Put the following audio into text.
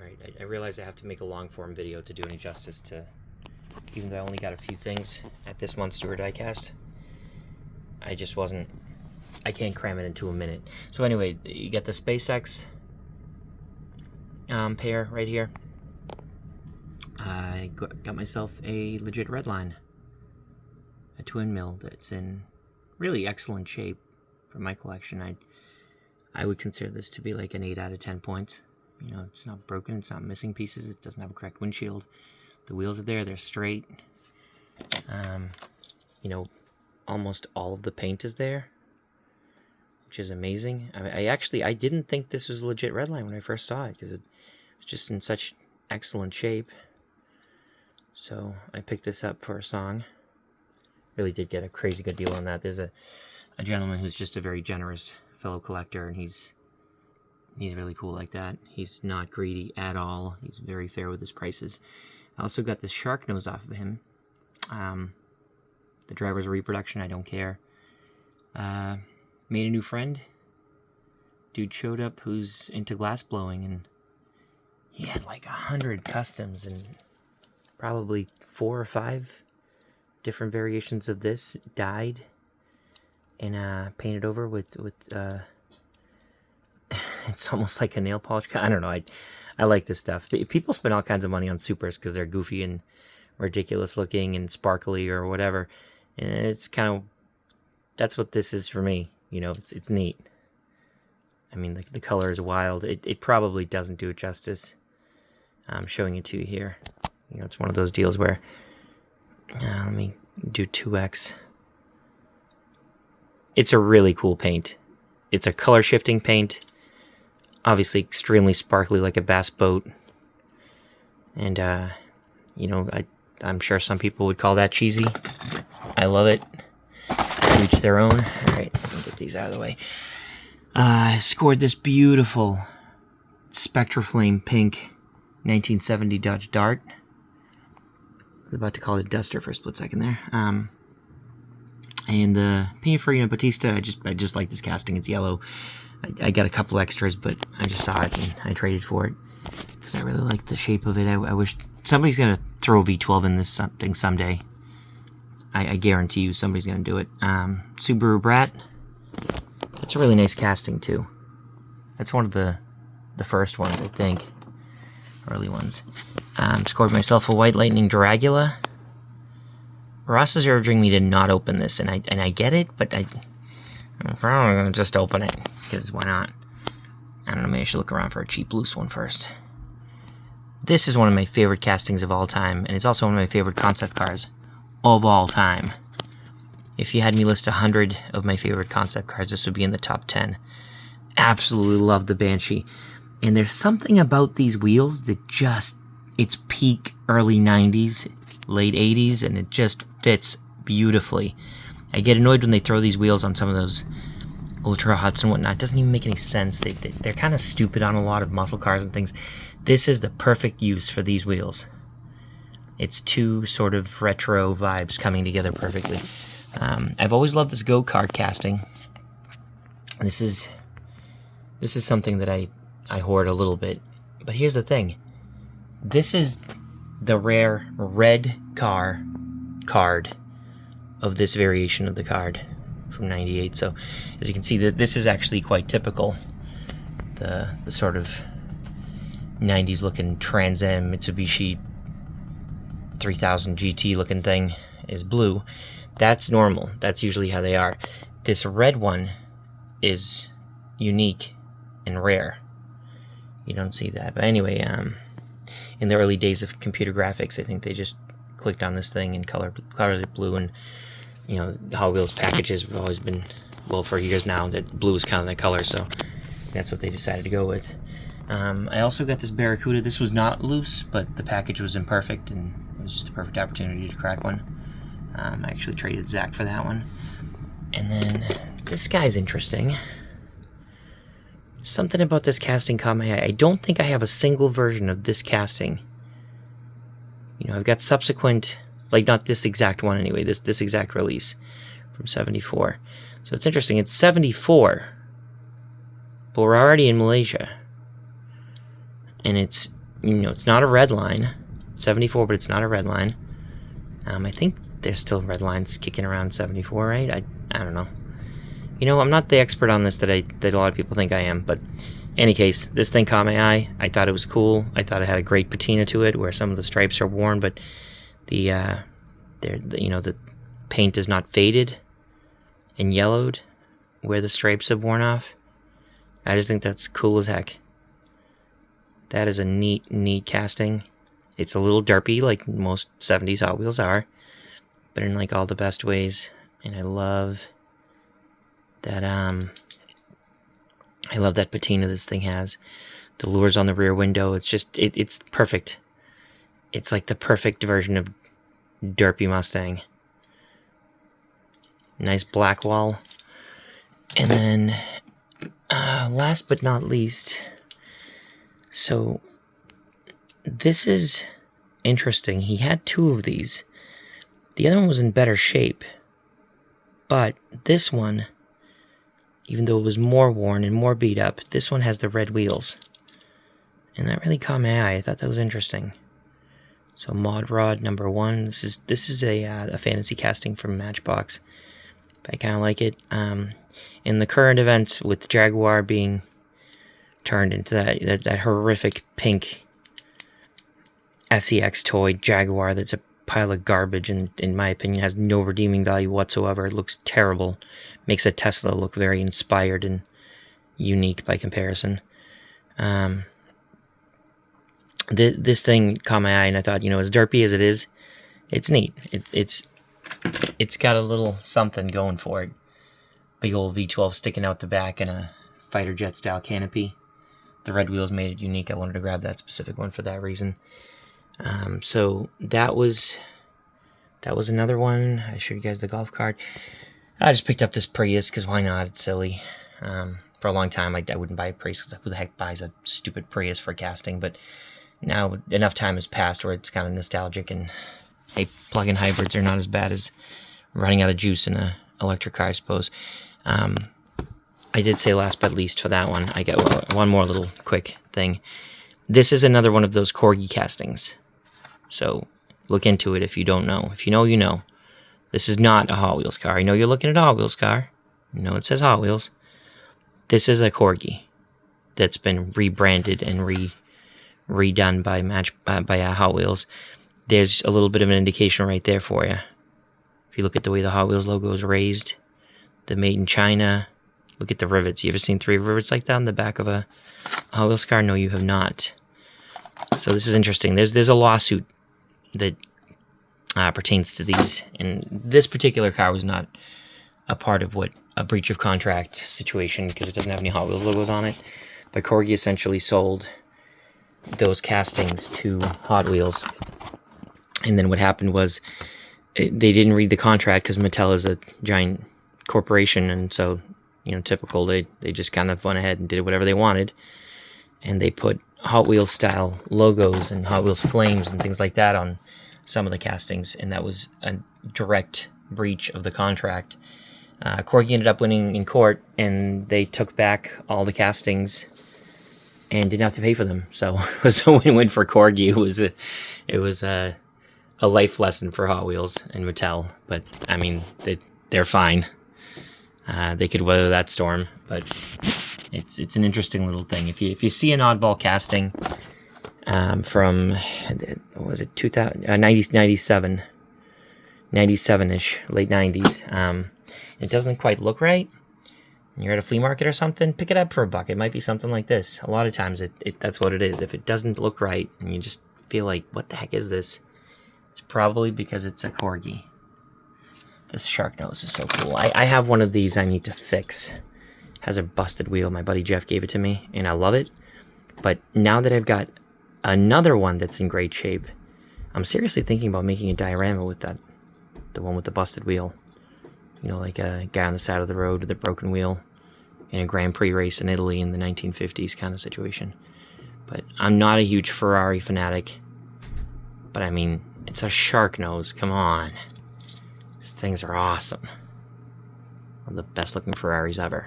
Alright, I realize I have to make a long form video to do any justice to, even though I only got a few things at this month's Tour Diecast. I just wasn't, I can't cram it into a minute. So anyway, you get the SpaceX pair right here. I got myself a legit Redline, a twin mill that's in really excellent shape for my collection. I would consider this to be like an 8 out of 10 points. You know, it's not broken, it's not missing pieces, it doesn't have a cracked windshield. The wheels are there, they're straight. You know, almost all of the paint is there, which is amazing. I didn't think this was a legit Redline when I first saw it, because it was just in such excellent shape. So I picked this up for a song. Really did get a crazy good deal on that. There's a gentleman who's just a very generous fellow collector, and he's really cool like that. He's not greedy at all. He's very fair with his prices. I also got this shark nose off of him. The driver's reproduction, I don't care. Made a new friend. Dude showed up who's into glass blowing, and he had like 100 customs and probably 4 or 5 different variations of this dyed and painted over with it's almost like a nail polish. I don't know. I like this stuff. People spend all kinds of money on supers because they're goofy and ridiculous looking and sparkly or whatever. And it's kind of, that's what this is for me. You know, it's neat. I mean, the color is wild. It probably doesn't do it justice. I'm showing it to you here. You know, it's one of those deals where, let me do 2x. It's a really cool paint. It's a color shifting paint. Obviously extremely sparkly like a bass boat. And, you know, I'm sure some people would call that cheesy. I love it. Each their own. Alright, let me get these out of the way. I scored this beautiful Spectraflame pink 1970 Dodge Dart. I was about to call it Duster for a split second there. And the Pininfarina Battista, I just like this casting. It's yellow. I got a couple extras, but I just saw it and I traded for it because I really like the shape of it. I wish somebody's gonna throw a V12 in this something someday. I guarantee you somebody's gonna do it. Subaru Brat. That's a really nice casting too. That's one of the first ones, I think. Early ones. Scored myself a White Lightning Dragula. Ross is urging me to not open this, and I get it, but I'm probably gonna just open it, because why not? I don't know, maybe I should look around for a cheap loose one first. This is one of my favorite castings of all time, and it's also one of my favorite concept cars of all time. If you had me list 100 of my favorite concept cars, this would be in the top 10. Absolutely love the Banshee. And there's something about these wheels that just, it's peak early 90s, late 80s, and it just fits beautifully. I get annoyed when they throw these wheels on some of those Ultra Huts and whatnot. It doesn't even make any sense. They're kind of stupid on a lot of muscle cars and things. This is the perfect use for these wheels. It's two sort of retro vibes coming together perfectly. I've always loved this go-kart casting. This is something that I hoard a little bit. But here's the thing. This is the rare red card of this variation of the card from 98. So as you can see, that this is actually quite typical. The sort of 90s looking Trans Am Mitsubishi 3000 GT looking thing is blue. That's normal. That's usually how they are. This red one is unique and rare. You don't see that. But anyway, in the early days of computer graphics, I think they just clicked on this thing and colored it blue. And, you know, Hot Wheels packages have always been, well, for years now, that blue is kind of the color, so that's what they decided to go with. I also got this Barracuda. This was not loose, but the package was imperfect, and it was just the perfect opportunity to crack one. I actually traded Zach for that one. And then this guy's interesting. Something about this casting caught my eye. I don't think I have a single version of this casting. You know, I've got subsequent, like not this exact one anyway, this exact release from 74. So it's interesting, it's 74, but we're already in Malaysia. And it's it's not a red line. 74, but it's not a red line. I think there's still red lines kicking around 74, right? I don't know. I'm not the expert on this that a lot of people think I am, but in any case, this thing caught my eye. I thought it was cool. I thought it had a great patina to it, where some of the stripes are worn, but the paint is not faded and yellowed where the stripes have worn off. I just think that's cool as heck. That is a neat casting. It's a little derpy, like most 70s Hot Wheels are, but in like all the best ways. And I love that. I love that patina this thing has. The lures on the rear window. It's just it's perfect. It's like the perfect version of derpy Mustang. Nice black wall. And then, last but not least, so this is interesting. He had 2 of these. The other one was in better shape. But this one, even though it was more worn and more beat up, this one has the red wheels. And that really caught my eye. I thought that was interesting. So Mod Rod number 1. This is a fantasy casting from Matchbox. I kind of like it. In the current event with Jaguar being turned into that horrific pink SEX toy Jaguar that's a pile of garbage and, in my opinion, has no redeeming value whatsoever. It looks terrible. Makes a Tesla look very inspired and unique by comparison. This thing caught my eye, and I thought, as derpy as it is, it's neat. It's got a little something going for it. Big old V12 sticking out the back and a fighter jet style canopy. The red wheels made it unique. I wanted to grab that specific one for that reason. So that was another one. I showed you guys the golf cart. I just picked up this Prius because why not? It's silly. For a long time, I wouldn't buy a Prius because who the heck buys a stupid Prius for casting? But now enough time has passed where it's kind of nostalgic, and hey, plug-in hybrids are not as bad as running out of juice in an electric car, I suppose. I did say last but least for that one, I got one more little quick thing. This is another one of those Corgi castings. So look into it if you don't know. If you know, you know. This is not a Hot Wheels car. I know you're looking at a Hot Wheels car. You know it says Hot Wheels. This is a Corgi that's been rebranded and redone by Hot Wheels. There's a little bit of an indication right there for you. If you look at the way the Hot Wheels logo is raised, the made in China. Look at the rivets. You ever seen 3 rivets like that on the back of a Hot Wheels car? No, you have not. So this is interesting. There's a lawsuit that pertains to these, and this particular car was not a part of a breach of contract situation because it doesn't have any Hot Wheels logos on it. But Corgi essentially sold those castings to Hot Wheels, and then what happened was they didn't read the contract because Mattel is a giant corporation, and so typical. They just kind of went ahead and did whatever they wanted, and they put Hot Wheels style logos and Hot Wheels flames and things like that on some of the castings, and that was a direct breach of the contract. Corgi ended up winning in court, and they took back all the castings and didn't have to pay for them. So it was a win-win for Corgi. It was a life lesson for Hot Wheels and Mattel, but I mean they're fine. They could weather that storm, but it's an interesting little thing. If you see an oddball casting from what was it 97-ish, late 90s, it doesn't quite look right, and you're at a flea market or something, pick it up for $1. It might be something like this. A lot of times that's what it is. If it doesn't look right and you just feel like, what the heck is this, it's probably because it's a Corgi. This shark nose is so cool. I have one of these I need to fix. It has a busted wheel. My buddy Jeff gave it to me, and I love it. But now that I've got another one that's in great shape, I'm seriously thinking about making a diorama with that. The one with the busted wheel. Like a guy on the side of the road with a broken wheel in a Grand Prix race in Italy in the 1950s kind of situation. But I'm not a huge Ferrari fanatic. But I mean, it's a shark nose. Come on. These things are awesome. One of the best looking Ferraris ever.